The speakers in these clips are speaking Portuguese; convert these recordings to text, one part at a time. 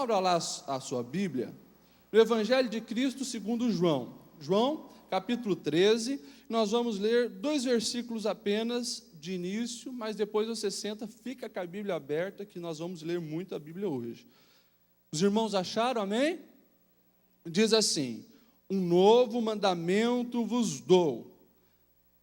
abra lá a sua Bíblia, no Evangelho de Cristo segundo João. João, capítulo 13, nós vamos ler 2 versículos apenas de início, mas depois você senta, fica com a Bíblia aberta, que nós vamos ler muito a Bíblia hoje. Os irmãos acharam, amém? Diz assim: um novo mandamento vos dou,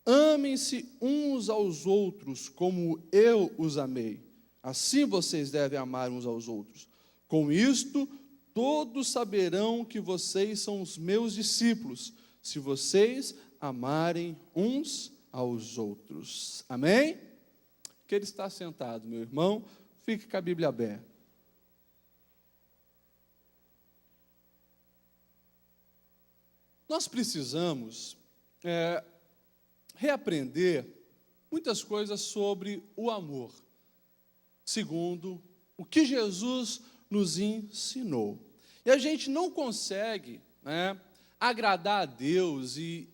amem-se uns aos outros como eu os amei, assim vocês devem amar uns aos outros. Com isto, todos saberão que vocês são os meus discípulos, se vocês amarem uns aos outros. Amém? Que ele está sentado, meu irmão, fique com a Bíblia aberta. Nós precisamos reaprender muitas coisas sobre o amor, segundo o que Jesus nos ensinou. E a gente não consegue agradar a Deus e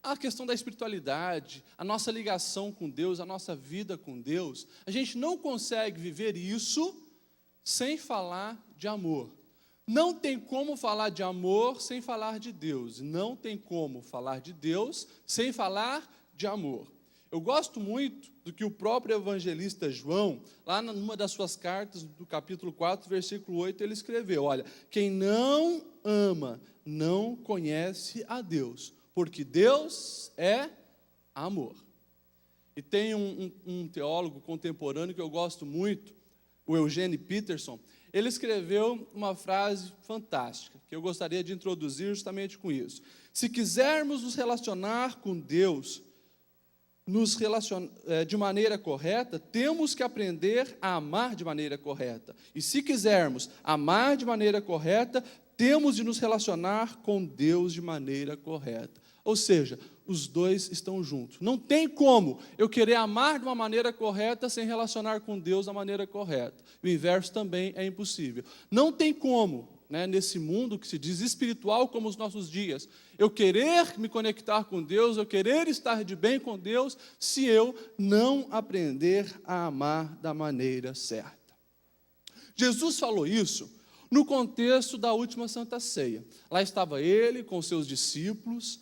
a questão da espiritualidade, a nossa ligação com Deus, a nossa vida com Deus, a gente não consegue viver isso sem falar de amor. Não tem como falar de amor sem falar de Deus. Não tem como falar de Deus sem falar de amor. Eu gosto muito do que o próprio evangelista João, lá numa das suas cartas, do capítulo 4, versículo 8, ele escreveu: olha, quem não ama não conhece a Deus, porque Deus é amor. E tem um teólogo contemporâneo que eu gosto muito, o Eugene Peterson. Ele escreveu uma frase fantástica, que eu gostaria de introduzir justamente com isso. Se quisermos nos relacionar com Deus de maneira correta, temos que aprender a amar de maneira correta. E se quisermos amar de maneira correta, temos de nos relacionar com Deus de maneira correta. Ou seja, os dois estão juntos. Não tem como eu querer amar de uma maneira correta sem relacionar com Deus da maneira correta. O inverso também é impossível. Não tem como, nesse mundo que se diz espiritual como os nossos dias, eu querer me conectar com Deus, eu querer estar de bem com Deus, se eu não aprender a amar da maneira certa. Jesus falou isso no contexto da última Santa Ceia. Lá estava ele com seus discípulos,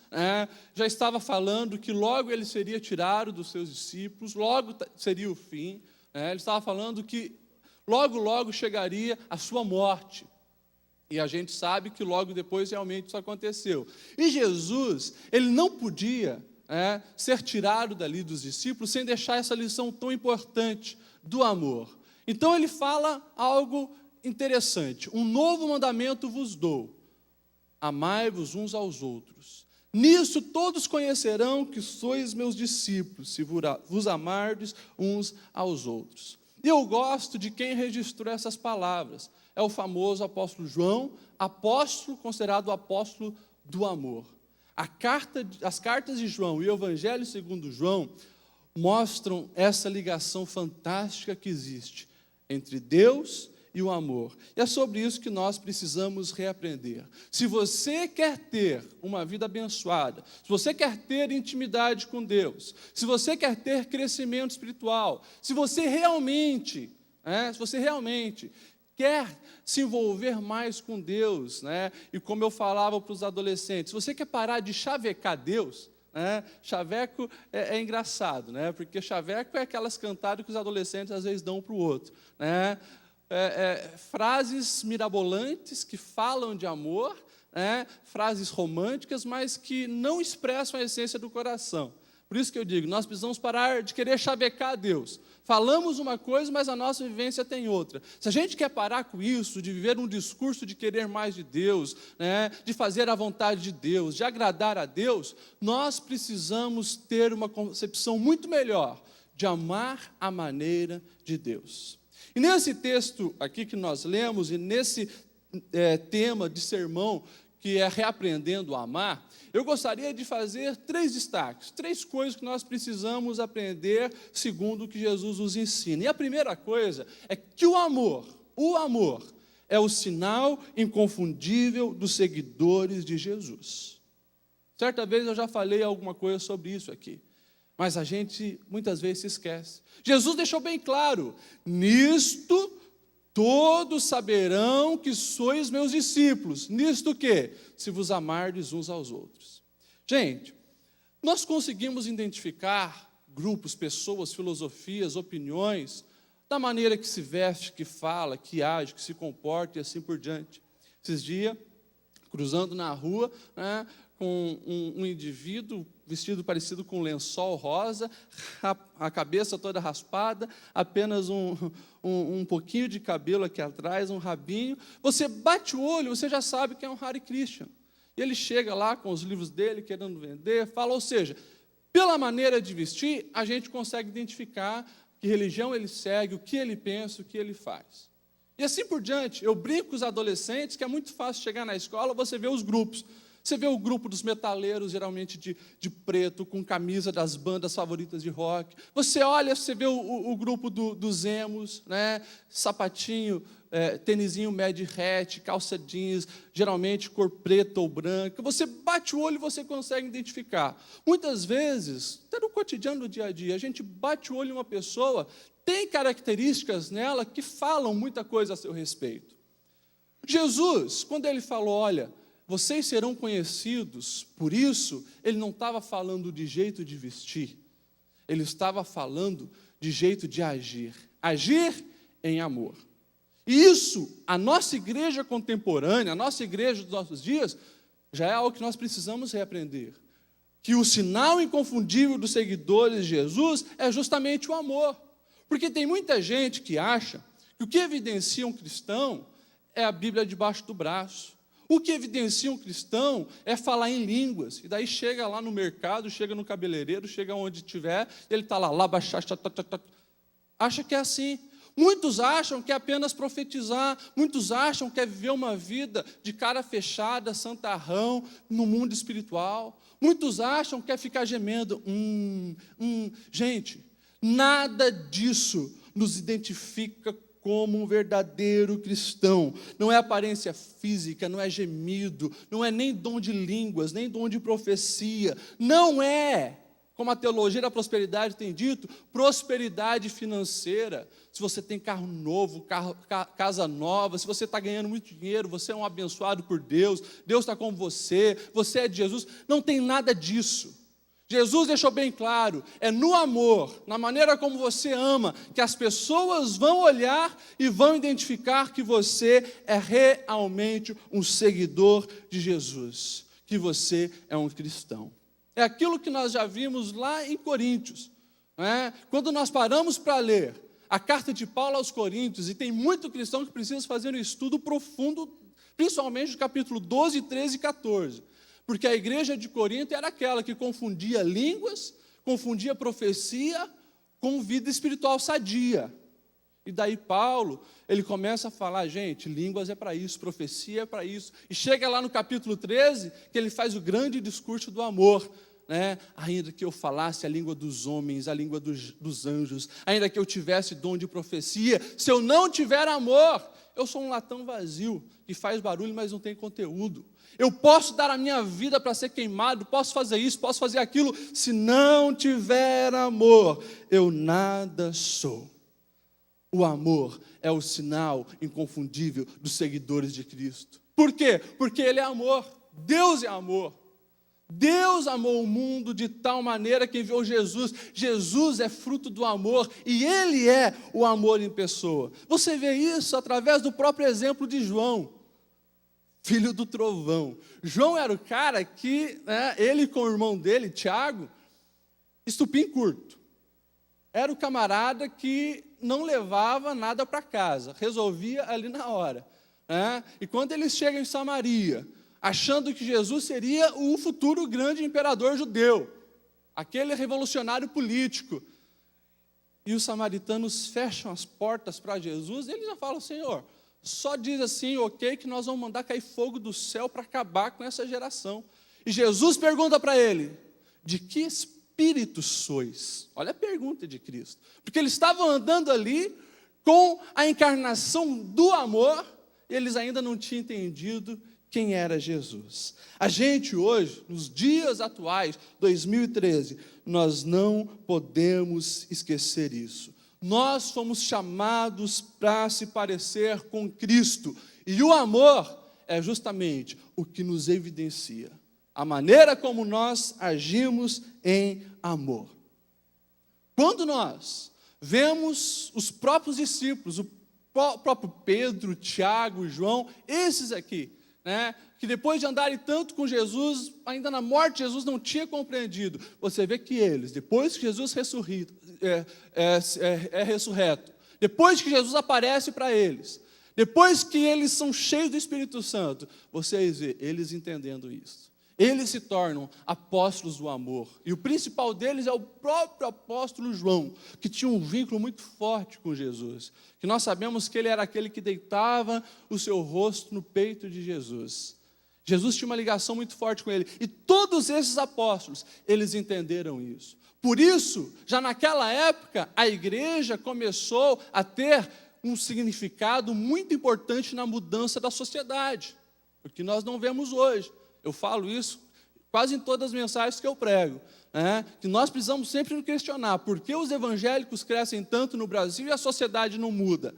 já estava falando que logo ele seria tirado dos seus discípulos, logo seria o fim, ele estava falando que logo chegaria a sua morte. E a gente sabe que logo depois realmente isso aconteceu. E Jesus, ele não podia ser tirado dali dos discípulos sem deixar essa lição tão importante do amor. Então ele fala algo interessante: um novo mandamento vos dou, amai-vos uns aos outros. Nisso todos conhecerão que sois meus discípulos, se vos amardes uns aos outros. E eu gosto de quem registrou essas palavras. É o famoso apóstolo João, apóstolo considerado o apóstolo do amor. As cartas de João e o Evangelho segundo João mostram essa ligação fantástica que existe entre Deus e o amor. E é sobre isso que nós precisamos reaprender. Se você quer ter uma vida abençoada, se você quer ter intimidade com Deus, se você quer ter crescimento espiritual, se você realmente quer se envolver mais com Deus, e como eu falava para os adolescentes, se você quer parar de chavecar Deus, chaveco é engraçado, porque chaveco é aquelas cantadas que os adolescentes às vezes dão para o outro, frases mirabolantes que falam de amor, frases românticas, mas que não expressam a essência do coração. Por isso que eu digo, nós precisamos parar de querer chavecar a Deus. Falamos uma coisa, mas a nossa vivência tem outra. Se a gente quer parar com isso, de viver um discurso de querer mais de Deus, de fazer a vontade de Deus, de agradar a Deus, nós precisamos ter uma concepção muito melhor de amar a maneira de Deus. E nesse texto aqui que nós lemos, e nesse tema de sermão, que é reaprendendo a amar, eu gostaria de fazer 3 destaques, 3 coisas que nós precisamos aprender segundo o que Jesus nos ensina. E a primeira coisa é que o amor é o sinal inconfundível dos seguidores de Jesus. Certa vez eu já falei alguma coisa sobre isso aqui, mas a gente muitas vezes se esquece. Jesus deixou bem claro: nisto todos saberão que sois meus discípulos. Nisto o quê? Se vos amardes uns aos outros. Gente, nós conseguimos identificar grupos, pessoas, filosofias, opiniões, da maneira que se veste, que fala, que age, que se comporta e assim por diante. Esses dias, cruzando na rua, né, com um indivíduo vestido parecido com um lençol rosa, a cabeça toda raspada, apenas um pouquinho de cabelo aqui atrás, um rabinho. Você bate o olho, você já sabe que é um Hare Krishna. E ele chega lá com os livros dele, querendo vender, fala, ou seja, pela maneira de vestir, a gente consegue identificar que religião ele segue, o que ele pensa, o que ele faz. E assim por diante, eu brinco com os adolescentes, que é muito fácil chegar na escola, você vê os grupos. Você vê o grupo dos metaleiros, geralmente de preto, com camisa das bandas favoritas de rock. Você olha, você vê o grupo dos emos, né? Sapatinho, tênisinho Mad Hat, calça jeans, geralmente cor preta ou branca. Você bate o olho e você consegue identificar. Muitas vezes, até no cotidiano do dia a dia, a gente bate o olho em uma pessoa, tem características nela que falam muita coisa a seu respeito. Jesus, quando ele falou, olha, vocês serão conhecidos por isso, ele não estava falando de jeito de vestir, ele estava falando de jeito de agir, agir em amor. E isso, a nossa igreja contemporânea, a nossa igreja dos nossos dias, já é algo que nós precisamos reaprender. Que o sinal inconfundível dos seguidores de Jesus é justamente o amor. Porque tem muita gente que acha que o que evidencia um cristão é a Bíblia debaixo do braço. O que evidencia um cristão é falar em línguas. E daí chega lá no mercado, chega no cabeleireiro, chega onde estiver, ele está lá, acha que é assim. Muitos acham que é apenas profetizar, muitos acham que é viver uma vida de cara fechada, santarrão, no mundo espiritual. Muitos acham que é ficar gemendo. Gente, nada disso nos identifica como um verdadeiro cristão. Não é aparência física, não é gemido, não é nem dom de línguas, nem dom de profecia. Não é, como a teologia da prosperidade tem dito, prosperidade financeira. Se você tem carro novo, casa nova, se você está ganhando muito dinheiro, você é um abençoado por Deus, Deus está com você, você é de Jesus. Não tem nada disso. Jesus deixou bem claro, é no amor, na maneira como você ama, que as pessoas vão olhar e vão identificar que você é realmente um seguidor de Jesus, que você é um cristão. É aquilo que nós já vimos lá em Coríntios, né? Quando nós paramos para ler a carta de Paulo aos Coríntios, e tem muito cristão que precisa fazer um estudo profundo, principalmente do capítulo 12, 13 e 14, porque a igreja de Corinto era aquela que confundia línguas, confundia profecia com vida espiritual sadia. E daí Paulo, ele começa a falar, gente, línguas é para isso, profecia é para isso. E chega lá no capítulo 13, que ele faz o grande discurso do amor, né? Ainda que eu falasse a língua dos homens, a língua dos anjos, ainda que eu tivesse dom de profecia, se eu não tiver amor, eu sou um latão vazio, que faz barulho, mas não tem conteúdo. Eu posso dar a minha vida para ser queimado, posso fazer isso, posso fazer aquilo, se não tiver amor, eu nada sou. O amor é o sinal inconfundível dos seguidores de Cristo. Por quê? Porque Ele é amor, Deus é amor. Deus amou o mundo de tal maneira que enviou Jesus. Jesus é fruto do amor e Ele é o amor em pessoa. Você vê isso através do próprio exemplo de João, filho do trovão. João era o cara que, ele com o irmão dele, Tiago, estupim curto. Era o camarada que não levava nada para casa, resolvia ali na hora. E quando eles chegam em Samaria, achando que Jesus seria o futuro grande imperador judeu, aquele revolucionário político, e os samaritanos fecham as portas para Jesus, eles já falam, Senhor, só diz assim, ok, que nós vamos mandar cair fogo do céu para acabar com essa geração. E Jesus pergunta para ele, de que espírito sois? Olha a pergunta de Cristo. Porque eles estavam andando ali com a encarnação do amor, e eles ainda não tinham entendido quem era Jesus. A gente hoje, nos dias atuais, 2013, nós não podemos esquecer isso. Nós fomos chamados para se parecer com Cristo. E o amor é justamente o que nos evidencia. A maneira como nós agimos em amor. Quando nós vemos os próprios discípulos, o próprio Pedro, Tiago, João, esses aqui, né, que depois de andarem tanto com Jesus, ainda na morte Jesus não tinha compreendido. Você vê que eles, depois que Jesus é ressurreto, depois que Jesus aparece para eles, depois que eles são cheios do Espírito Santo, vocês vê eles entendendo isso. Eles se tornam apóstolos do amor. E o principal deles é o próprio apóstolo João, que tinha um vínculo muito forte com Jesus. Que nós sabemos que ele era aquele que deitava o seu rosto no peito de Jesus. Jesus tinha uma ligação muito forte com ele. E todos esses apóstolos, eles entenderam isso. Por isso, já naquela época, a igreja começou a ter um significado muito importante na mudança da sociedade. O que nós não vemos hoje. Eu falo isso quase em todas as mensagens que eu prego, né? Que nós precisamos sempre nos questionar por que os evangélicos crescem tanto no Brasil e a sociedade não muda.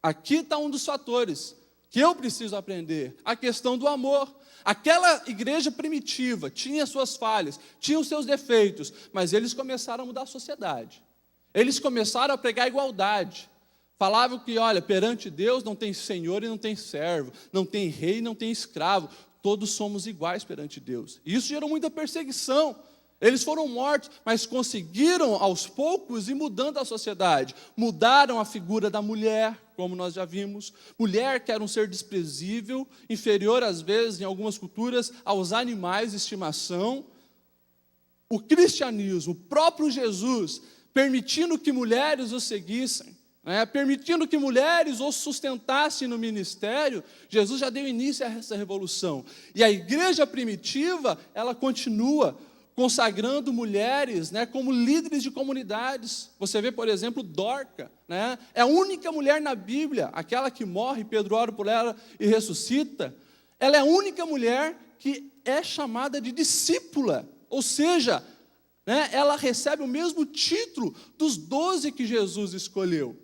Aqui está um dos fatores que eu preciso aprender, a questão do amor. Aquela igreja primitiva tinha suas falhas, tinha os seus defeitos, mas eles começaram a mudar a sociedade. Eles começaram a pregar a igualdade. Falavam que, olha, perante Deus não tem senhor e não tem servo, não tem rei e não tem escravo. Todos somos iguais perante Deus. E isso gerou muita perseguição. Eles foram mortos, mas conseguiram aos poucos ir mudando a sociedade. Mudaram a figura da mulher, como nós já vimos. Mulher que era um ser desprezível, inferior às vezes, em algumas culturas, aos animais de estimação. O cristianismo, o próprio Jesus, permitindo que mulheres o seguissem, permitindo que mulheres os sustentassem no ministério, Jesus já deu início a essa revolução. E a igreja primitiva, ela continua consagrando mulheres, como líderes de comunidades. Você vê, por exemplo, Dorca, é a única mulher na Bíblia, aquela que morre, Pedro ora por ela e ressuscita. Ela é a única mulher que é chamada de discípula, ou seja, ela recebe o mesmo título dos 12 que Jesus escolheu.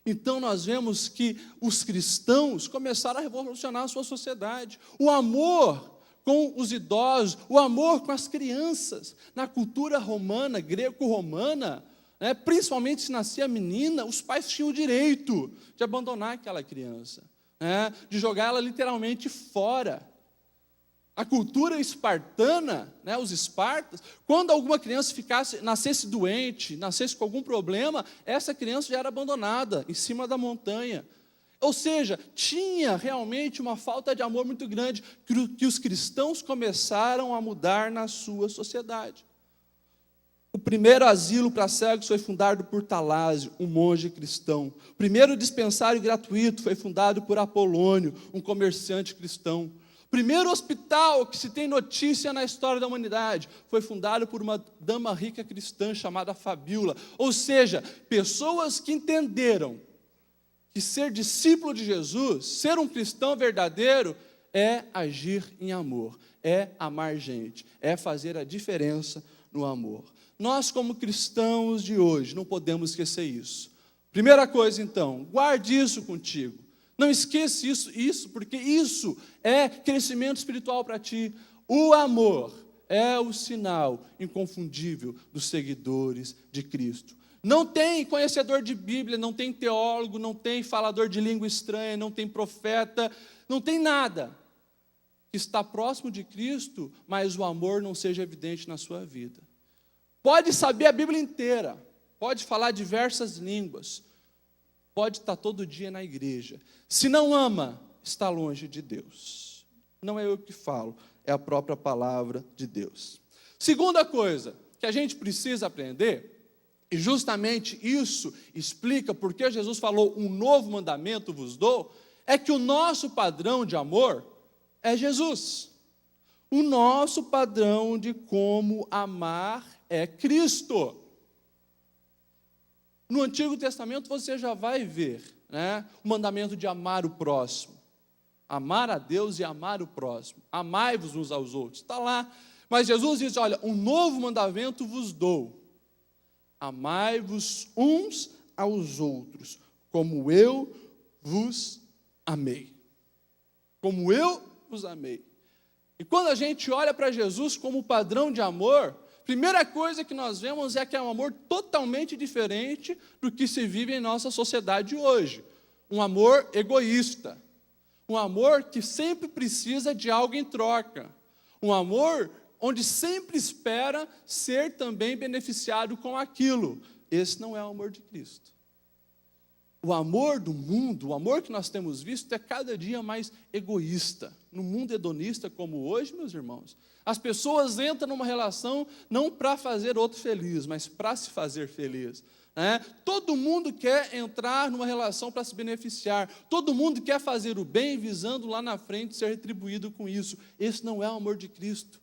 Então nós vemos que os cristãos começaram a revolucionar a sua sociedade. O amor com os idosos, o amor com as crianças. Na cultura romana, greco-romana, principalmente se nascia menina, os pais tinham o direito de abandonar aquela criança, de jogar ela literalmente fora. A cultura espartana, os espartas, quando alguma criança nascesse doente, nascesse com algum problema, essa criança já era abandonada em cima da montanha. Ou seja, tinha realmente uma falta de amor muito grande que os cristãos começaram a mudar na sua sociedade. O primeiro asilo para cegos foi fundado por Talásio, um monge cristão. O primeiro dispensário gratuito foi fundado por Apolônio, um comerciante cristão. O primeiro hospital que se tem notícia na história da humanidade foi fundado por uma dama rica cristã chamada Fabíola. Ou seja, pessoas que entenderam que ser discípulo de Jesus, ser um cristão verdadeiro, é agir em amor, é amar gente, é fazer a diferença no amor. Nós, como cristãos de hoje, não podemos esquecer isso. Primeira coisa, então, guarde isso contigo. Não esqueça isso, porque isso é crescimento espiritual para ti. O amor é o sinal inconfundível dos seguidores de Cristo. Não tem conhecedor de Bíblia, não tem teólogo, não tem falador de língua estranha, não tem profeta, não tem nada que está próximo de Cristo, mas o amor não seja evidente na sua vida. Pode saber a Bíblia inteira, pode falar diversas línguas, pode estar todo dia na igreja. Se não ama, está longe de Deus. Não é eu que falo, é a própria palavra de Deus. Segunda coisa que a gente precisa aprender, e justamente isso explica porque Jesus falou, um novo mandamento vos dou, é que o nosso padrão de amor é Jesus. O nosso padrão de como amar é Cristo. No Antigo Testamento você já vai ver, o mandamento de amar o próximo. Amar a Deus e amar o próximo. Amai-vos uns aos outros. Está lá. Mas Jesus diz, olha, um novo mandamento vos dou. Amai-vos uns aos outros, como eu vos amei. Como eu vos amei. E quando a gente olha para Jesus como padrão de amor, primeira coisa que nós vemos é que é um amor totalmente diferente do que se vive em nossa sociedade hoje. Um amor egoísta. Um amor que sempre precisa de algo em troca. Um amor onde sempre espera ser também beneficiado com aquilo. Esse não é o amor de Cristo. O amor do mundo, o amor que nós temos visto é cada dia mais egoísta. No mundo hedonista como hoje, meus irmãos, as pessoas entram numa relação não para fazer outro feliz, mas para se fazer feliz. Todo mundo quer entrar numa relação para se beneficiar. Todo mundo quer fazer o bem, visando lá na frente ser retribuído com isso. Esse não é o amor de Cristo.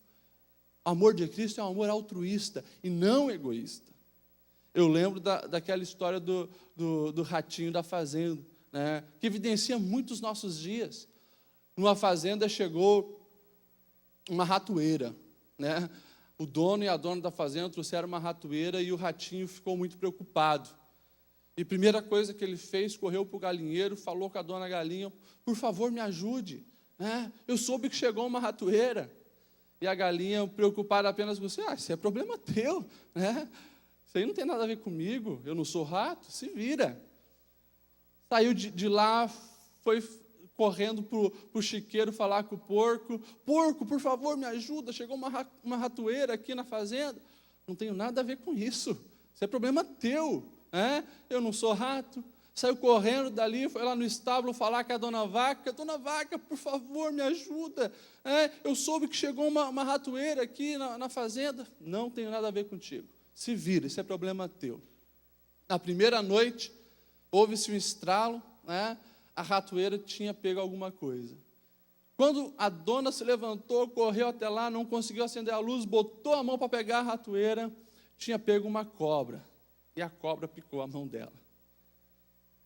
O amor de Cristo é um amor altruísta e não egoísta. Eu lembro daquela história do ratinho da fazenda, que evidencia muito os nossos dias. Numa fazenda chegou uma ratoeira, O dono e a dona da fazenda trouxeram uma ratoeira e o ratinho ficou muito preocupado. E a primeira coisa que ele fez, correu para o galinheiro, falou com a dona galinha: por favor, me ajude, eu soube que chegou uma ratoeira. E a galinha, preocupada apenas com você: isso é problema teu, Isso aí não tem nada a ver comigo, eu não sou rato, se vira. Saiu de lá, foi correndo para o chiqueiro falar com o porco: porco, por favor, me ajuda, chegou uma ratoeira aqui na fazenda. Não tenho nada a ver com isso é problema teu, eu não sou rato. Saiu correndo dali, foi lá no estábulo falar com a dona vaca: dona vaca, por favor, me ajuda, eu soube que chegou uma ratoeira aqui na fazenda. Não tenho nada a ver contigo, se vira, isso é problema teu. Na primeira noite, houve-se um estralo, a ratoeira tinha pego alguma coisa. Quando a dona se levantou, correu até lá, não conseguiu acender a luz, botou a mão para pegar a ratoeira, tinha pego uma cobra, e a cobra picou a mão dela.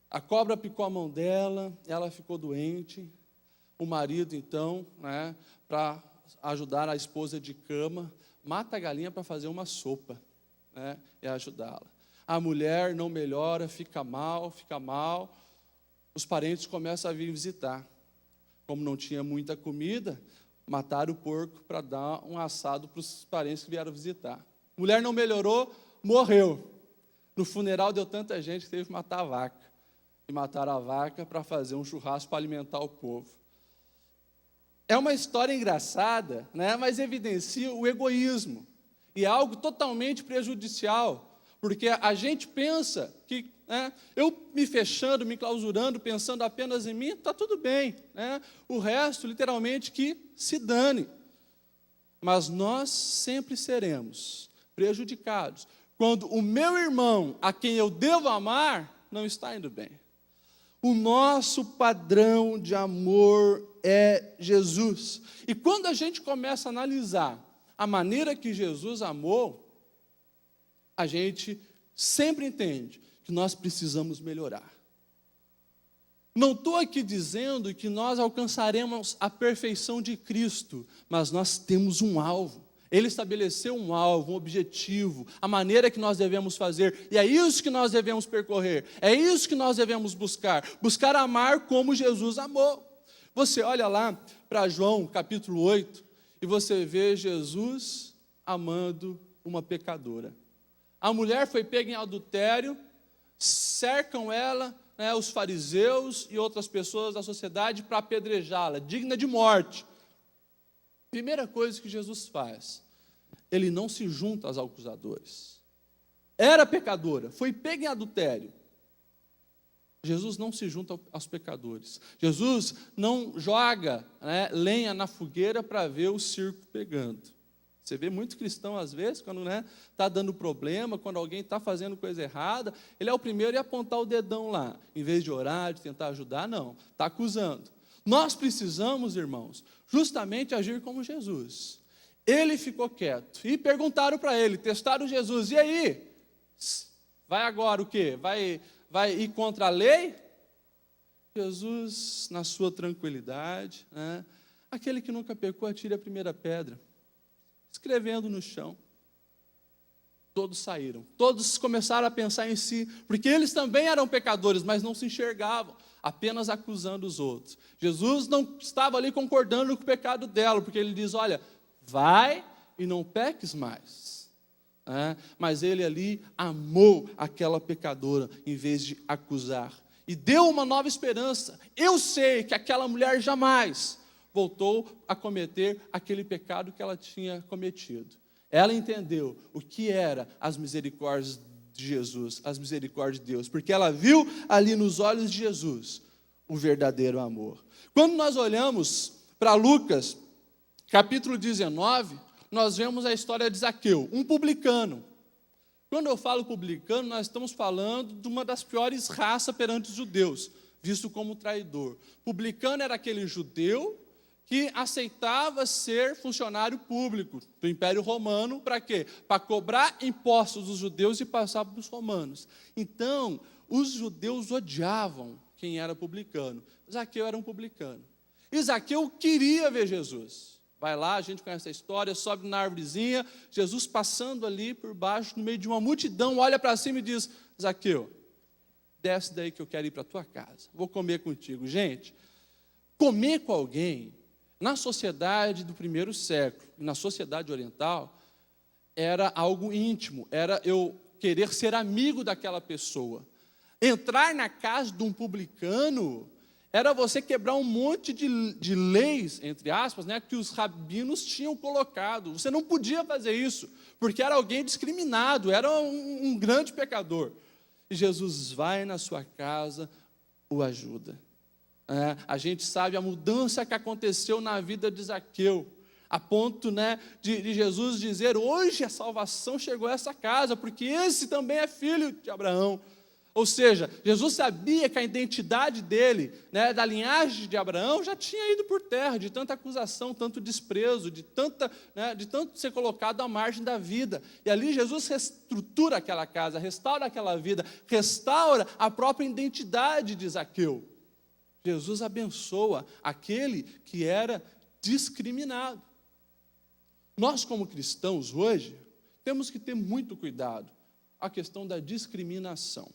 A cobra picou a mão dela, ela ficou doente. O marido, então, para ajudar a esposa de cama, mata a galinha para fazer uma sopa, e ajudá-la. A mulher não melhora, fica mal. Os parentes começam a vir visitar. Como não tinha muita comida, mataram o porco para dar um assado para os parentes que vieram visitar. A mulher não melhorou, morreu. No funeral deu tanta gente que teve que matar a vaca. E mataram a vaca para fazer um churrasco para alimentar o povo. É uma história engraçada, mas evidencia o egoísmo. E é algo totalmente prejudicial, porque a gente pensa que eu me fechando, me clausurando, pensando apenas em mim, está tudo bem. O resto, literalmente, que se dane. Mas nós sempre seremos prejudicados quando o meu irmão, a quem eu devo amar, não está indo bem. O nosso padrão de amor é Jesus. E quando a gente começa a analisar a maneira que Jesus amou, a gente sempre entende que nós precisamos melhorar. Não estou aqui dizendo que nós alcançaremos a perfeição de Cristo, mas nós temos um alvo. Ele estabeleceu um alvo, um objetivo, a maneira que nós devemos fazer, e é isso que nós devemos percorrer, é isso que nós devemos buscar amar como Jesus amou. Você olha lá para João capítulo 8, e você vê Jesus amando uma pecadora. A mulher foi pega em adultério, cercam ela, os fariseus e outras pessoas da sociedade para apedrejá-la, digna de morte. Primeira coisa que Jesus faz, ele não se junta aos acusadores. Era pecadora, foi pega em adultério. Jesus não se junta aos pecadores. Jesus não joga lenha na fogueira para ver o circo pegando. Você vê muito cristão, às vezes, quando está dando problema, quando alguém está fazendo coisa errada, ele é o primeiro a apontar o dedão lá, em vez de orar, de tentar ajudar, não, está acusando. Nós precisamos, irmãos, justamente agir como Jesus. Ele ficou quieto, e perguntaram para ele, testaram Jesus: e aí, vai agora o quê? Vai ir contra a lei? Jesus, na sua tranquilidade, aquele que nunca pecou, atire a primeira pedra, escrevendo no chão. Todos saíram, todos começaram a pensar em si, porque eles também eram pecadores, mas não se enxergavam, apenas acusando os outros. Jesus não estava ali concordando com o pecado dela, porque ele diz, olha, vai e não peques mais. Mas ele ali amou aquela pecadora, em vez de acusar, e deu uma nova esperança. Eu sei que aquela mulher jamais voltou a cometer aquele pecado que ela tinha cometido. Ela entendeu o que eram as misericórdias de Jesus, as misericórdias de Deus, porque ela viu ali nos olhos de Jesus o verdadeiro amor. Quando nós olhamos para Lucas, capítulo 19, nós vemos a história de Zaqueu, um publicano. Quando eu falo publicano, nós estamos falando de uma das piores raças perante os judeus, visto como traidor. Publicano era aquele judeu que aceitava ser funcionário público do Império Romano, para quê? Para cobrar impostos dos judeus e passar para os romanos. Então, os judeus odiavam quem era publicano. Zaqueu era um publicano. E Zaqueu queria ver Jesus. Vai lá, a gente conhece a história, sobe na árvorezinha, Jesus passando ali por baixo, no meio de uma multidão, olha para cima e diz, Zaqueu, desce daí que eu quero ir para a tua casa, vou comer contigo. Gente, comer com alguém, na sociedade do primeiro século, na sociedade oriental, era algo íntimo, era eu querer ser amigo daquela pessoa. Entrar na casa de um publicano era você quebrar um monte de leis, entre aspas, que os rabinos tinham colocado. Você não podia fazer isso, porque era alguém discriminado, era um grande pecador. E Jesus vai na sua casa, o ajuda. A gente sabe a mudança que aconteceu na vida de Zaqueu, a ponto de Jesus dizer, hoje a salvação chegou a essa casa, porque esse também é filho de Abraão. Ou seja, Jesus sabia que a identidade dele, da linhagem de Abraão, já tinha ido por terra, de tanta acusação, tanto desprezo, de tanto ser colocado à margem da vida. E ali Jesus reestrutura aquela casa, restaura aquela vida, restaura a própria identidade de Zaqueu. Jesus abençoa aquele que era discriminado. Nós, como cristãos, hoje, temos que ter muito cuidado com a questão da discriminação.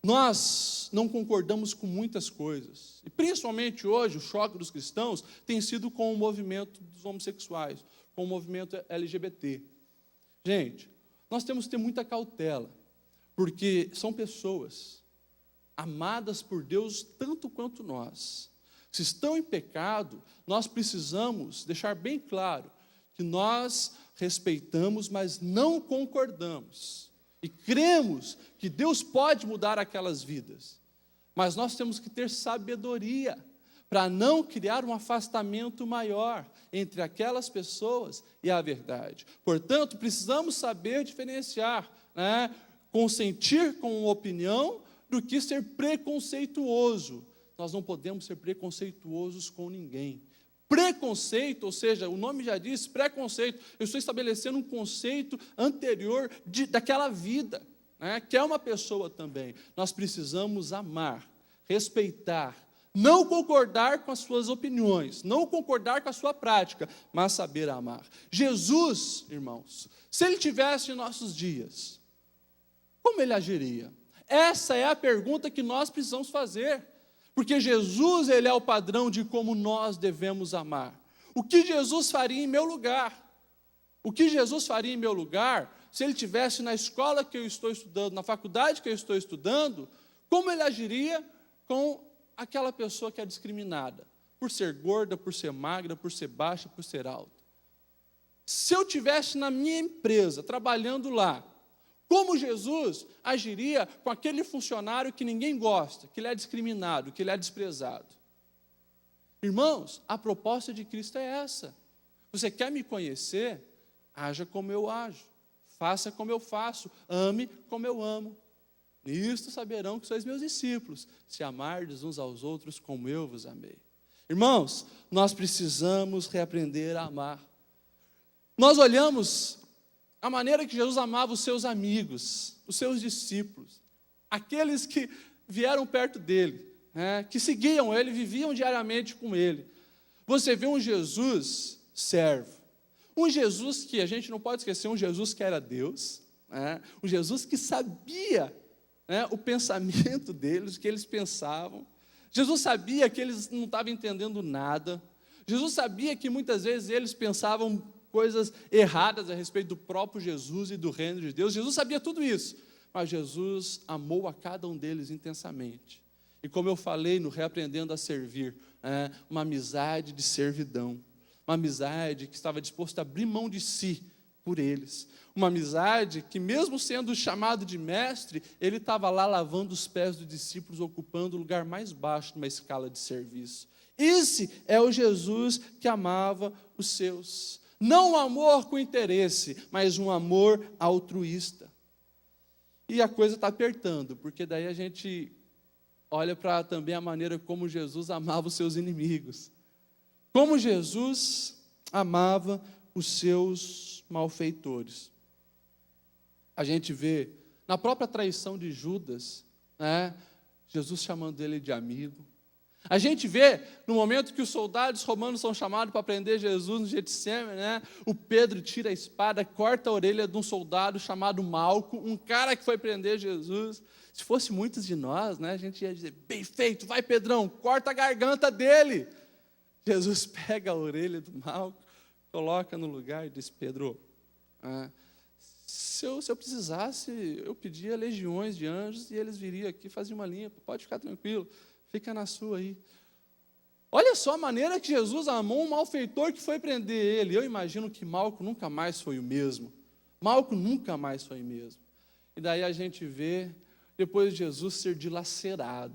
Nós não concordamos com muitas coisas, e principalmente hoje, o choque dos cristãos tem sido com o movimento dos homossexuais, com o movimento LGBT. Gente, nós temos que ter muita cautela, porque são pessoas amadas por Deus tanto quanto nós. Se estão em pecado, nós precisamos deixar bem claro que nós respeitamos, mas não concordamos. E cremos que Deus pode mudar aquelas vidas. Mas nós temos que ter sabedoria para não criar um afastamento maior entre aquelas pessoas e a verdade. Portanto, precisamos saber diferenciar, consentir com opinião do que ser preconceituoso. Nós não podemos ser preconceituosos com ninguém. Preconceito, ou seja, o nome já diz, preconceito, eu estou estabelecendo um conceito anterior daquela vida, que é uma pessoa também. Nós precisamos amar, respeitar, não concordar com as suas opiniões, não concordar com a sua prática, mas saber amar. Jesus, irmãos, se ele tivesse em nossos dias, como ele agiria? Essa é a pergunta que nós precisamos fazer. Porque Jesus, ele é o padrão de como nós devemos amar. O que Jesus faria em meu lugar? O que Jesus faria em meu lugar, se ele estivesse na escola que eu estou estudando, na faculdade que eu estou estudando, como ele agiria com aquela pessoa que é discriminada? Por ser gorda, por ser magra, por ser baixa, por ser alta. Se eu estivesse na minha empresa, trabalhando lá, como Jesus agiria com aquele funcionário que ninguém gosta, que ele é discriminado, que ele é desprezado? Irmãos, a proposta de Cristo é essa. Você quer me conhecer? Haja como eu ajo. Faça como eu faço. Ame como eu amo. Nisto saberão que sois meus discípulos, se amardes uns aos outros como eu vos amei. Irmãos, nós precisamos reaprender a amar. Nós olhamos a maneira que Jesus amava os seus amigos, os seus discípulos, aqueles que vieram perto dele, que seguiam ele, viviam diariamente com ele. Você vê um Jesus servo, Um Jesus que a gente não pode esquecer, um Jesus que era Deus, um Jesus que sabia, o pensamento deles, o que eles pensavam. Jesus sabia que eles não estavam entendendo nada. Jesus sabia que muitas vezes eles pensavam coisas erradas a respeito do próprio Jesus e do reino de Deus. Jesus sabia tudo isso, mas Jesus amou a cada um deles intensamente. E como eu falei no Reaprendendo a Servir, uma amizade de servidão, uma amizade que estava disposto a abrir mão de si por eles, uma amizade que mesmo sendo chamado de mestre, ele estava lá lavando os pés dos discípulos, ocupando o lugar mais baixo numa escala de serviço. Esse é o Jesus que amava os seus. Não um amor com interesse, mas um amor altruísta. E a coisa está apertando, porque daí a gente olha para também a maneira como Jesus amava os seus inimigos. Como Jesus amava os seus malfeitores. A gente vê na própria traição de Judas, Jesus chamando ele de amigo. A gente vê no momento que os soldados romanos são chamados para prender Jesus no Getsêmani, o Pedro tira a espada, corta a orelha de um soldado chamado Malco, um cara que foi prender Jesus. Se fosse muitos de nós, a gente ia dizer, bem feito, vai Pedrão, corta a garganta dele. Jesus pega a orelha do Malco, coloca no lugar e diz, Pedro, se eu precisasse, eu pedia legiões de anjos e eles viriam aqui, faziam uma limpa, pode ficar tranquilo, fica na sua aí. Olha só a maneira que Jesus amou um malfeitor que foi prender ele. Eu imagino que Malco nunca mais foi o mesmo. Malco nunca mais foi o mesmo. E daí a gente vê, depois de Jesus ser dilacerado,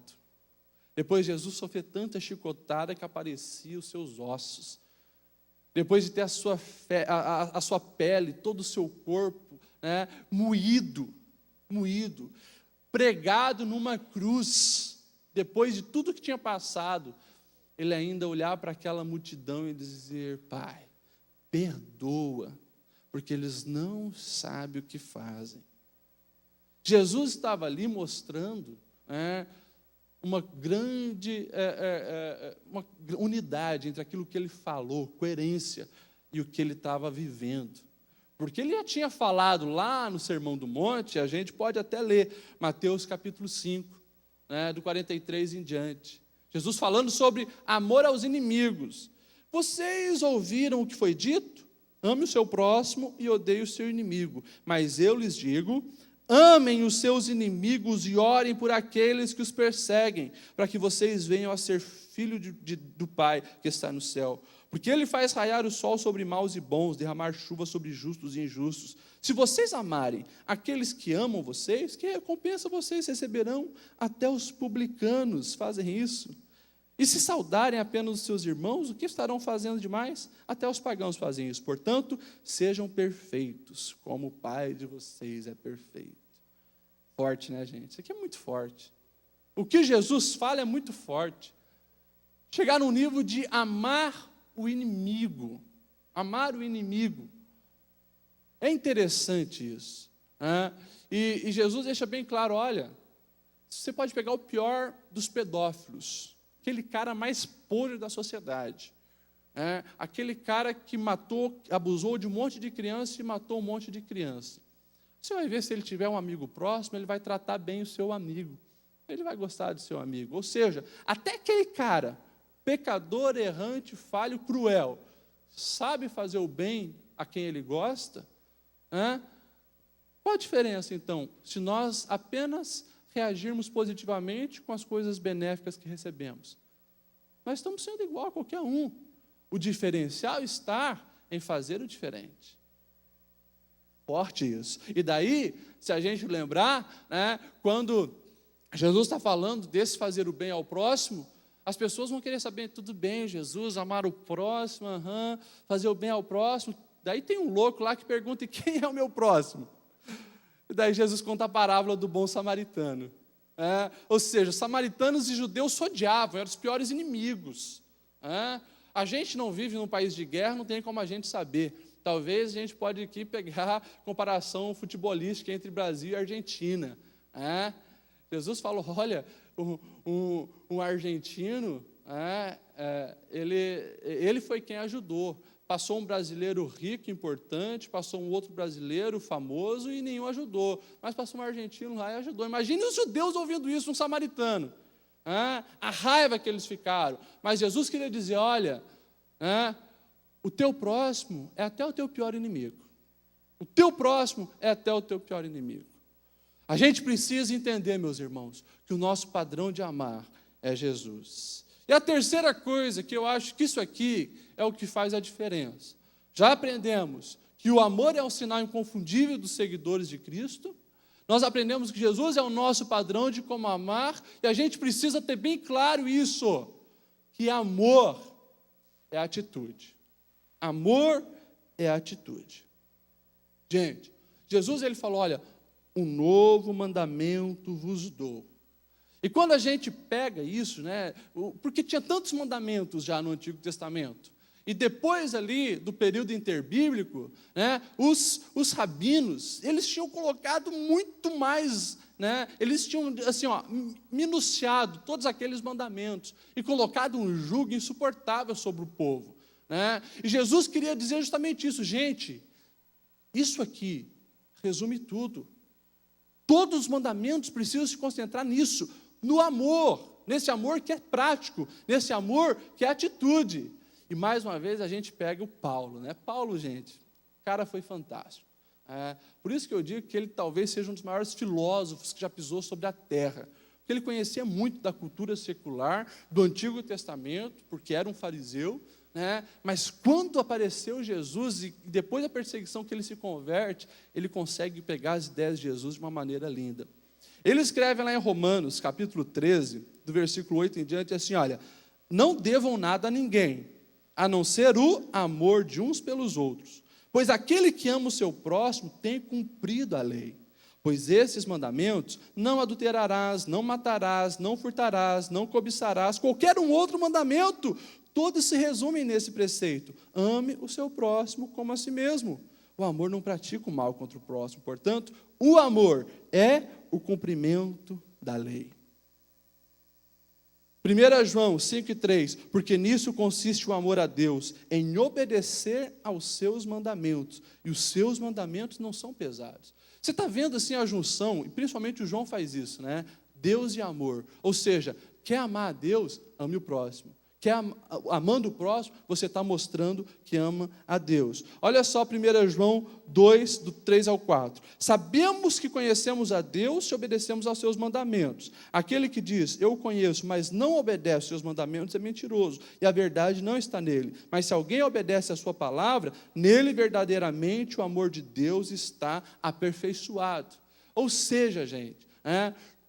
depois de Jesus sofrer tanta chicotada que aparecia os seus ossos, depois de ter a sua pele, todo o seu corpo, moído, pregado numa cruz, depois de tudo que tinha passado, ele ainda olhar para aquela multidão e dizer, Pai, perdoa, porque eles não sabem o que fazem. Jesus estava ali mostrando uma grande uma unidade entre aquilo que ele falou, coerência, e o que ele estava vivendo. Porque ele já tinha falado lá no Sermão do Monte, a gente pode até ler, Mateus capítulo 5, do 43 em diante. Jesus falando sobre amor aos inimigos. Vocês ouviram o que foi dito? Ame o seu próximo e odeie o seu inimigo. Mas eu lhes digo, amem os seus inimigos e orem por aqueles que os perseguem, para que vocês venham a ser filho do Pai que está no céu. Porque Ele faz raiar o sol sobre maus e bons, derramar chuva sobre justos e injustos. Se vocês amarem aqueles que amam vocês, que recompensa vocês receberão? Até os publicanos fazem isso. E se saudarem apenas os seus irmãos, o que estarão fazendo demais? Até os pagãos fazem isso. Portanto, sejam perfeitos, como o Pai de vocês é perfeito. Forte, né, gente? Isso aqui é muito forte. O que Jesus fala é muito forte. Chegar no nível de amar o inimigo. Amar o inimigo. É interessante isso. E Jesus deixa bem claro, olha, você pode pegar o pior dos pedófilos, aquele cara mais podre da sociedade, aquele cara que matou, abusou de um monte de criança e matou um monte de criança. Você vai ver, se ele tiver um amigo próximo, ele vai tratar bem o seu amigo, ele vai gostar do seu amigo. Ou seja, até aquele cara, pecador, errante, falho, cruel, sabe fazer o bem a quem ele gosta. Qual a diferença, então, se nós apenas reagirmos positivamente com as coisas benéficas que recebemos? Nós estamos sendo igual a qualquer um. O diferencial está em fazer o diferente. Forte isso. E daí, se a gente lembrar, quando Jesus está falando desse fazer o bem ao próximo, as pessoas vão querer saber, tudo bem, Jesus, amar o próximo, fazer o bem ao próximo. Daí tem um louco lá que pergunta, e quem é o meu próximo? E daí Jesus conta a parábola do bom samaritano. Ou seja, samaritanos e judeus se odiavam, eram os piores inimigos. A gente não vive num país de guerra, não tem como a gente saber. Talvez a gente pode aqui pegar comparação futebolística entre Brasil e Argentina. Jesus falou, olha, um argentino, ele foi quem ajudou passou um brasileiro rico, importante, passou um outro brasileiro famoso e nenhum ajudou. Mas passou um argentino lá e ajudou. Imagine os judeus ouvindo isso, um samaritano. A raiva que eles ficaram. Mas Jesus queria dizer, olha, o teu próximo é até o teu pior inimigo. O teu próximo é até o teu pior inimigo. A gente precisa entender, meus irmãos, que o nosso padrão de amar é Jesus. E a terceira coisa, que eu acho que isso aqui é o que faz a diferença. Já aprendemos que o amor é um sinal inconfundível dos seguidores de Cristo. Nós aprendemos que Jesus é o nosso padrão de como amar, e a gente precisa ter bem claro isso, que amor é atitude. Amor é atitude. Gente, Jesus ele falou, olha, um novo mandamento vos dou. E quando a gente pega isso, porque tinha tantos mandamentos já no Antigo Testamento, e depois ali do período interbíblico, os rabinos, eles tinham colocado muito mais, eles tinham assim, minuciado todos aqueles mandamentos e colocado um jugo insuportável sobre o povo. E Jesus queria dizer justamente isso, gente, isso aqui resume tudo. Todos os mandamentos precisam se concentrar nisso, no amor, nesse amor que é prático, nesse amor que é atitude. E mais uma vez a gente pega o Paulo. Paulo, gente, o cara foi fantástico. Por isso que eu digo que ele talvez seja um dos maiores filósofos que já pisou sobre a terra. Porque ele conhecia muito da cultura secular, do Antigo Testamento, porque era um fariseu. Mas quando apareceu Jesus, e depois da perseguição que ele se converte, ele consegue pegar as ideias de Jesus de uma maneira linda. Ele escreve lá em Romanos, capítulo 13, do versículo 8 em diante, assim, olha, não devam nada a ninguém, a não ser o amor de uns pelos outros, pois aquele que ama o seu próximo tem cumprido a lei. Pois esses mandamentos, não adulterarás, não matarás, não furtarás, não cobiçarás, qualquer um outro mandamento, todos se resumem nesse preceito: ame o seu próximo como a si mesmo. O amor não pratica o mal contra o próximo, portanto, o amor é o cumprimento da lei. 1 João 5,3, porque nisso consiste o amor a Deus, em obedecer aos seus mandamentos, e os seus mandamentos não são pesados. Você está vendo assim a junção, e principalmente o João faz isso, Deus e amor, ou seja, quer amar a Deus, ame o próximo. Amando o próximo, você está mostrando que ama a Deus. Olha só 1 João 2, do 3 ao 4. Sabemos que conhecemos a Deus se obedecemos aos seus mandamentos. Aquele que diz, eu o conheço, mas não obedece aos seus mandamentos, é mentiroso, e a verdade não está nele. Mas se alguém obedece a sua palavra, nele verdadeiramente o amor de Deus está aperfeiçoado. Ou seja, gente,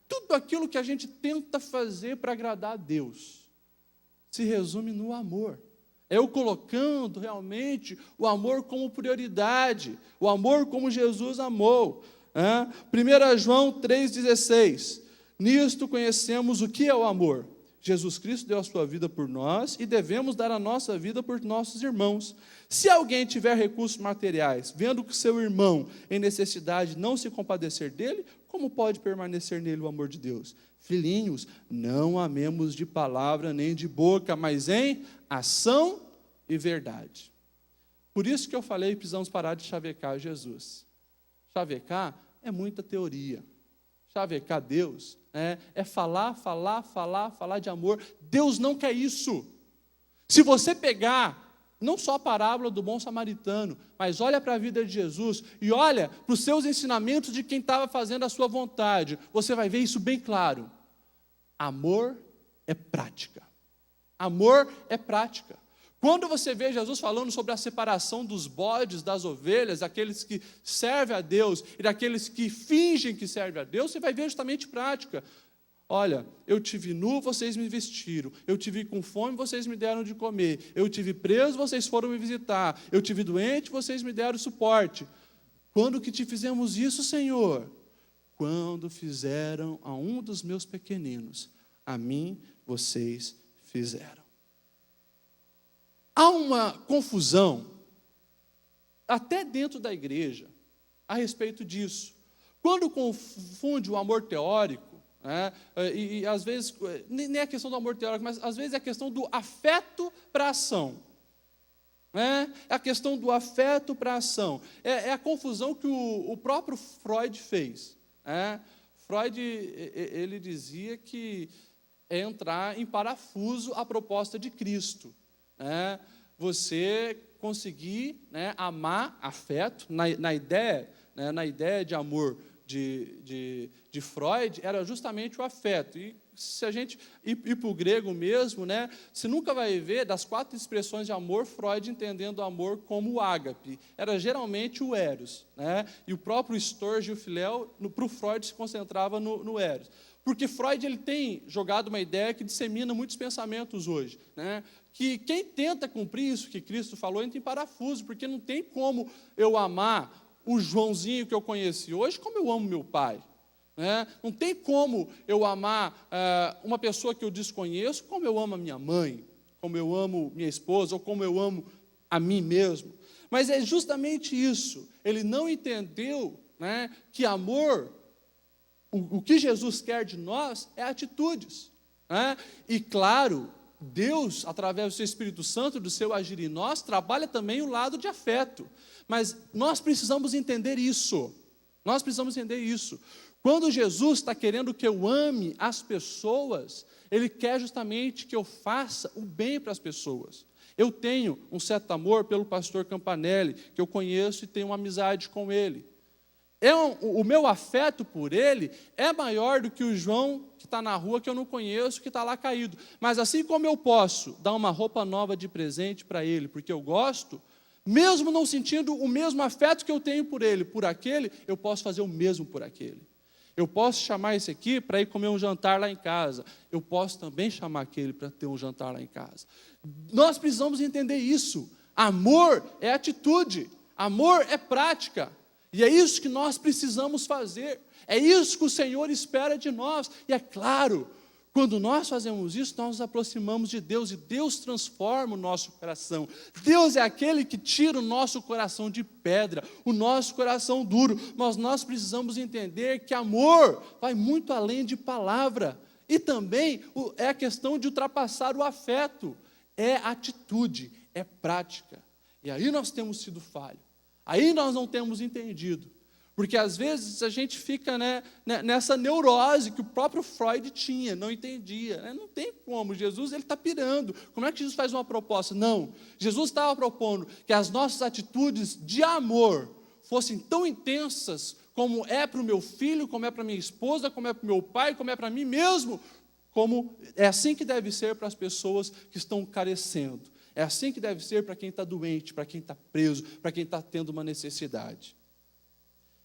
tudo aquilo que a gente tenta fazer para agradar a Deus, se resume no amor. É eu colocando realmente o amor como prioridade, o amor como Jesus amou. 1 João 3,16, nisto conhecemos o que é o amor. Jesus Cristo deu a sua vida por nós e devemos dar a nossa vida por nossos irmãos. Se alguém tiver recursos materiais, vendo que seu irmão em necessidade não se compadecer dele, como pode permanecer nele o amor de Deus? Filhinhos, não amemos de palavra nem de boca, mas em ação e verdade. Por isso que eu falei, precisamos parar de chavecar Jesus. Chavecar é muita teoria. Chavecar Deus é falar de amor. Deus não quer isso. Se você pegar não só a parábola do bom samaritano, mas olha para a vida de Jesus e olha para os seus ensinamentos de quem estava fazendo a sua vontade, você vai ver isso bem claro. Amor é prática. Amor é prática. Quando você vê Jesus falando sobre a separação dos bodes, das ovelhas, daqueles que servem a Deus e daqueles que fingem que servem a Deus, você vai ver justamente prática. Olha, eu tive nu, vocês me vestiram. Eu tive com fome, vocês me deram de comer. Eu tive preso, vocês foram me visitar. Eu tive doente, vocês me deram suporte. Quando que te fizemos isso, Senhor? Quando fizeram a um dos meus pequeninos, a mim vocês fizeram. Há uma confusão, até dentro da igreja, a respeito disso. Quando confunde o amor teórico, e às vezes, nem é a questão do amor teórico, mas às vezes é a questão do afeto para a ação. É a questão do afeto para a ação. É a confusão que o próprio Freud fez. Freud, ele dizia que é entrar em parafuso a proposta de Cristo. Você conseguir, amar, afeto, na ideia de amor de Freud, era justamente o afeto. E se a gente ir para o grego mesmo, você nunca vai ver, das 4 expressões de amor, Freud entendendo o amor como o ágape. Era geralmente o eros. E o próprio Sturge e o Filéu, para o Freud, se concentrava no eros. Porque Freud ele tem jogado uma ideia que dissemina muitos pensamentos hoje, que quem tenta cumprir isso que Cristo falou entra em parafuso, porque não tem como eu amar o Joãozinho que eu conheci hoje como eu amo meu pai. Não tem como eu amar uma pessoa que eu desconheço como eu amo a minha mãe, como eu amo minha esposa, ou como eu amo a mim mesmo. Mas é justamente isso. Ele não entendeu que amor, o que Jesus quer de nós é atitudes. E claro, Deus, através do seu Espírito Santo, do seu agir em nós, trabalha também o lado de afeto. Mas nós precisamos entender isso. Nós precisamos entender isso. Quando Jesus está querendo que eu ame as pessoas, Ele quer justamente que eu faça o bem para as pessoas. Eu tenho um certo amor pelo pastor Campanelli, que eu conheço e tenho uma amizade com ele. O meu afeto por ele é maior do que o João que está na rua, que eu não conheço, que está lá caído. Mas assim como eu posso dar uma roupa nova de presente para ele, porque eu gosto, mesmo não sentindo o mesmo afeto que eu tenho por ele, por aquele, eu posso fazer o mesmo por aquele. Eu posso chamar esse aqui para ir comer um jantar lá em casa. Eu posso também chamar aquele para ter um jantar lá em casa. Nós precisamos entender isso. Amor é atitude. Amor é prática. E é isso que nós precisamos fazer. É isso que o Senhor espera de nós. E é claro, quando nós fazemos isso, nós nos aproximamos de Deus. E Deus transforma o nosso coração. Deus é aquele que tira o nosso coração de pedra, o nosso coração duro. Mas nós precisamos entender que amor vai muito além de palavra. E também é a questão de ultrapassar o afeto. É atitude, é prática. E aí nós temos sido falhos. Aí nós não temos entendido. Porque às vezes a gente fica nessa neurose que o próprio Freud tinha, não entendia. Não tem como, Jesus está pirando. Como é que Jesus faz uma proposta? Não, Jesus estava propondo que as nossas atitudes de amor fossem tão intensas como é para o meu filho, como é para minha esposa, como é para o meu pai, como é para mim mesmo, como é assim que deve ser para as pessoas que estão carecendo. É assim que deve ser para quem está doente, para quem está preso, para quem está tendo uma necessidade.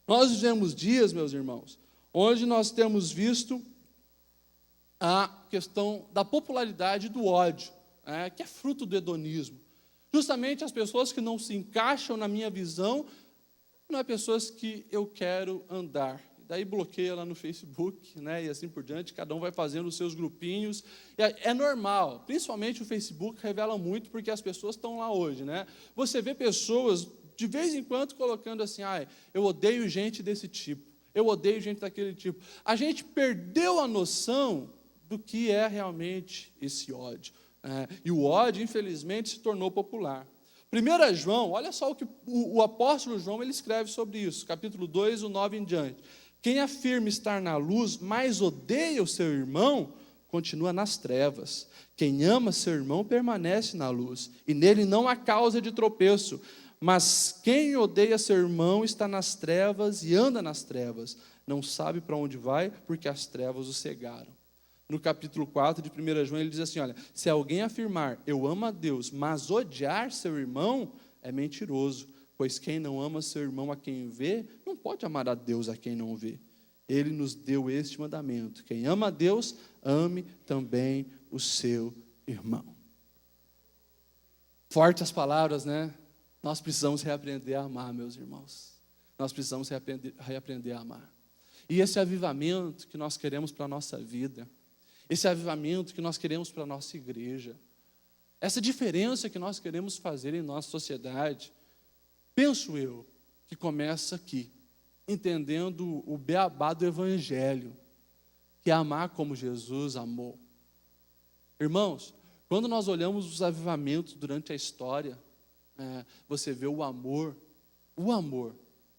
Nós vivemos dias, meus irmãos, onde nós temos visto a questão da popularidade do ódio, que é fruto do hedonismo. Justamente as pessoas que não se encaixam na minha visão, não é pessoas que eu quero andar. Daí bloqueia lá no Facebook, e assim por diante, cada um vai fazendo os seus grupinhos. É normal, principalmente o Facebook revela muito, porque as pessoas estão lá hoje. Você vê pessoas, de vez em quando, colocando assim, eu odeio gente desse tipo, eu odeio gente daquele tipo. A gente perdeu a noção do que é realmente esse ódio. E o ódio, infelizmente, se tornou popular. 1 João, olha só o que o apóstolo João ele escreve sobre isso, capítulo 2, o 9 em diante. Quem afirma estar na luz, mas odeia o seu irmão, continua nas trevas. Quem ama seu irmão permanece na luz, e nele não há causa de tropeço. Mas quem odeia seu irmão está nas trevas e anda nas trevas. Não sabe para onde vai, porque as trevas o cegaram. No capítulo 4 de 1 João, ele diz assim, olha, se alguém afirmar, eu amo a Deus, mas odiar seu irmão, é mentiroso. Pois quem não ama seu irmão a quem vê, não pode amar a Deus a quem não vê. Ele nos deu este mandamento. Quem ama a Deus, ame também o seu irmão. Fortes as palavras, Nós precisamos reaprender a amar, meus irmãos. Nós precisamos reaprender a amar. E esse avivamento que nós queremos para a nossa vida, esse avivamento que nós queremos para a nossa igreja, essa diferença que nós queremos fazer em nossa sociedade, penso eu, que começa aqui, entendendo o beabá do Evangelho, que é amar como Jesus amou. Irmãos, quando nós olhamos os avivamentos durante a história, você vê o amor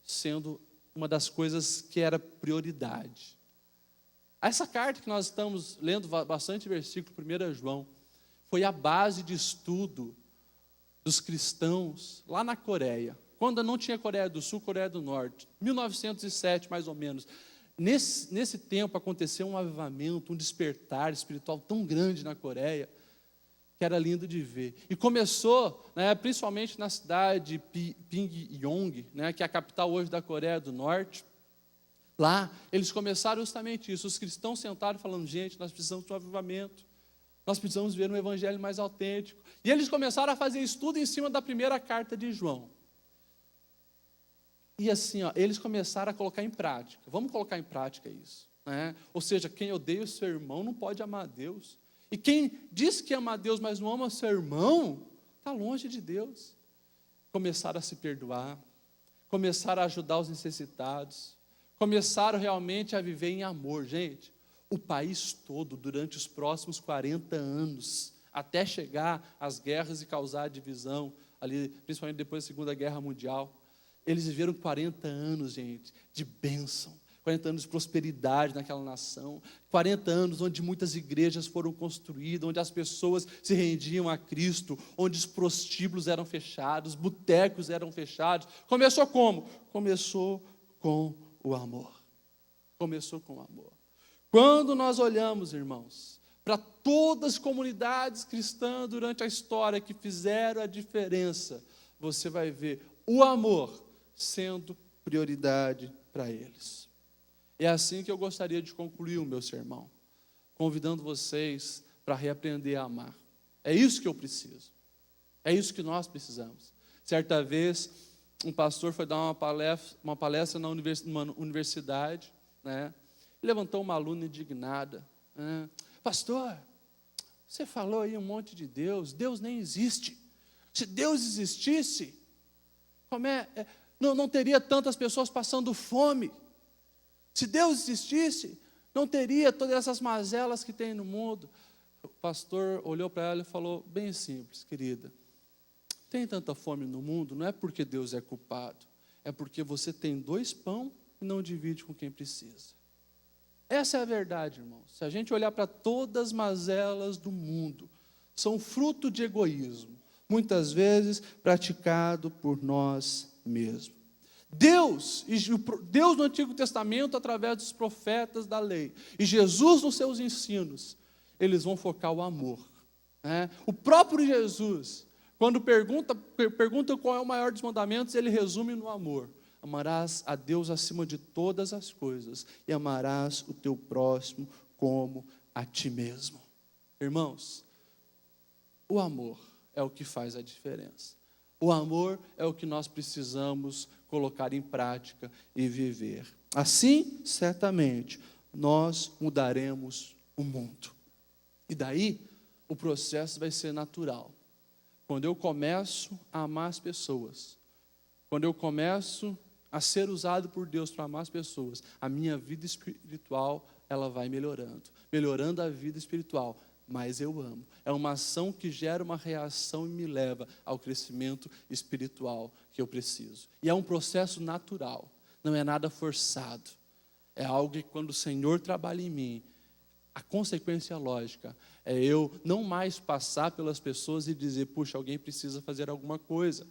sendo uma das coisas que era prioridade. Essa carta que nós estamos lendo bastante versículo, 1 João, foi a base de estudo dos cristãos lá na Coreia, quando não tinha Coreia do Sul, Coreia do Norte, 1907 mais ou menos. Nesse tempo aconteceu um avivamento, um despertar espiritual tão grande na Coreia, que era lindo de ver. E começou, principalmente na cidade de Pyongyang, que é a capital hoje da Coreia do Norte. Lá, eles começaram justamente isso. Os cristãos sentaram falando, gente, nós precisamos de um avivamento. Nós precisamos ver um evangelho mais autêntico. E eles começaram a fazer estudo em cima da primeira carta de João. E assim, eles começaram a colocar em prática. Vamos colocar em prática isso. Ou seja, quem odeia o seu irmão não pode amar a Deus. E quem diz que ama a Deus, mas não ama o seu irmão, está longe de Deus. Começaram a se perdoar. Começaram a ajudar os necessitados. Começaram realmente a viver em amor. Gente, o país todo, durante os próximos 40 anos, até chegar às guerras e causar a divisão, ali, principalmente depois da Segunda Guerra Mundial, eles viveram 40 anos, gente, de bênção, 40 anos de prosperidade naquela nação, 40 anos onde muitas igrejas foram construídas, onde as pessoas se rendiam a Cristo, onde os prostíbulos eram fechados, botecos eram fechados. Começou como? Começou com o amor. Começou com o amor. Quando nós olhamos, irmãos, para todas as comunidades cristãs durante a história que fizeram a diferença, você vai ver o amor sendo prioridade para eles. É assim que eu gostaria de concluir o meu sermão, convidando vocês para reaprender a amar. É isso que eu preciso. É isso que nós precisamos. Certa vez, um pastor foi dar uma palestra numa universidade, e levantou uma aluna indignada. Pastor, você falou aí um monte de Deus, Deus nem existe. Se Deus existisse, não teria tantas pessoas passando fome. Se Deus existisse, não teria todas essas mazelas que tem no mundo. O pastor olhou para ela e falou, bem simples, querida, tem tanta fome no mundo, não é porque Deus é culpado, é porque você tem 2 pães e não divide com quem precisa. Essa é a verdade, irmãos. Se a gente olhar para todas as mazelas do mundo, são fruto de egoísmo, muitas vezes praticado por nós mesmos. Deus no Antigo Testamento, através dos profetas da lei, e Jesus nos seus ensinos, eles vão focar o amor. O próprio Jesus, quando pergunta qual é o maior dos mandamentos, ele resume no amor. Amarás a Deus acima de todas as coisas e amarás o teu próximo como a ti mesmo. Irmãos, o amor é o que faz a diferença. O amor é o que nós precisamos colocar em prática e viver. Assim, certamente, nós mudaremos o mundo. E daí, o processo vai ser natural. Quando eu começo a amar as pessoas, quando eu começo a ser usado por Deus para amar as pessoas, a minha vida espiritual, ela vai melhorando a vida espiritual, mas eu amo. É uma ação que gera uma reação e me leva ao crescimento espiritual que eu preciso. E é um processo natural, não é nada forçado. É algo que quando o Senhor trabalha em mim, a consequência lógica é eu não mais passar pelas pessoas e dizer, puxa, alguém precisa fazer alguma coisa.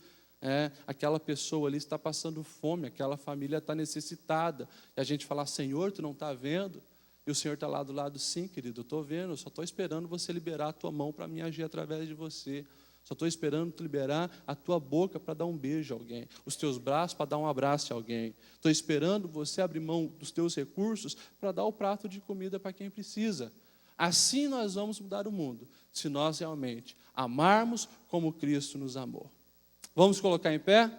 Aquela pessoa ali está passando fome, aquela família está necessitada. E a gente falar, Senhor, tu não está vendo? E o Senhor está lá do lado, sim, querido, eu estou vendo, eu só estou esperando você liberar a tua mão para me agir através de você. Só estou esperando tu liberar a tua boca para dar um beijo a alguém, os teus braços para dar um abraço a alguém. Estou esperando você abrir mão dos teus recursos para dar o prato de comida para quem precisa. Assim nós vamos mudar o mundo, se nós realmente amarmos como Cristo nos amou. Vamos colocar em pé?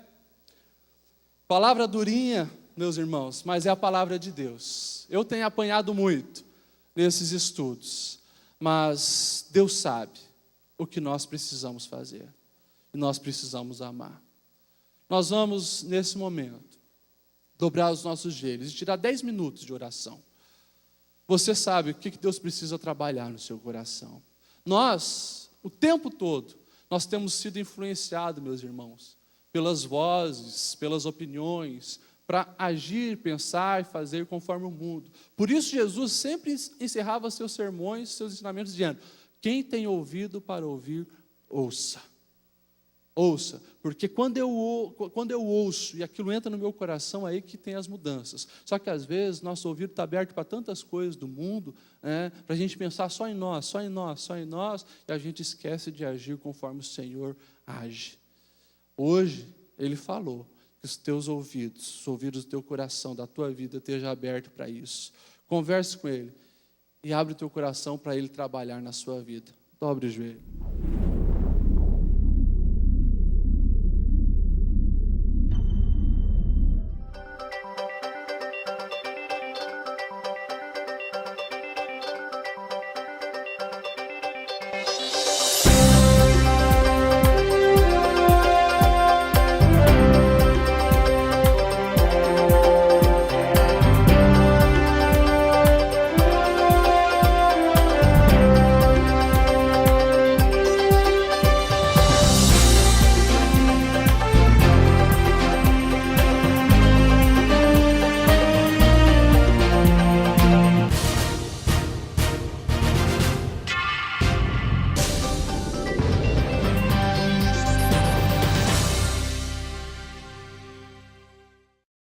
Palavra durinha, meus irmãos, mas é a palavra de Deus. Eu tenho apanhado muito nesses estudos, mas Deus sabe o que nós precisamos fazer. E nós precisamos amar. Nós vamos, nesse momento, dobrar os nossos joelhos e tirar 10 minutos de oração. Você sabe o que Deus precisa trabalhar no seu coração. Nós, o tempo todo, Nós temos sido influenciados, meus irmãos, pelas vozes, pelas opiniões, para agir, pensar e fazer conforme o mundo. Por isso Jesus sempre encerrava seus sermões, seus ensinamentos dizendo: quem tem ouvido para ouvir, ouça. Ouça, porque quando eu ouço e aquilo entra no meu coração, aí que tem as mudanças. Só que às vezes nosso ouvido está aberto para tantas coisas do mundo, para a gente pensar só em nós, só em nós, só em nós, e a gente esquece de agir conforme o Senhor age. Hoje, Ele falou que os teus ouvidos, os ouvidos do teu coração, da tua vida, estejam abertos para isso. Converse com Ele e abre o teu coração para Ele trabalhar na sua vida. Dobre o joelho.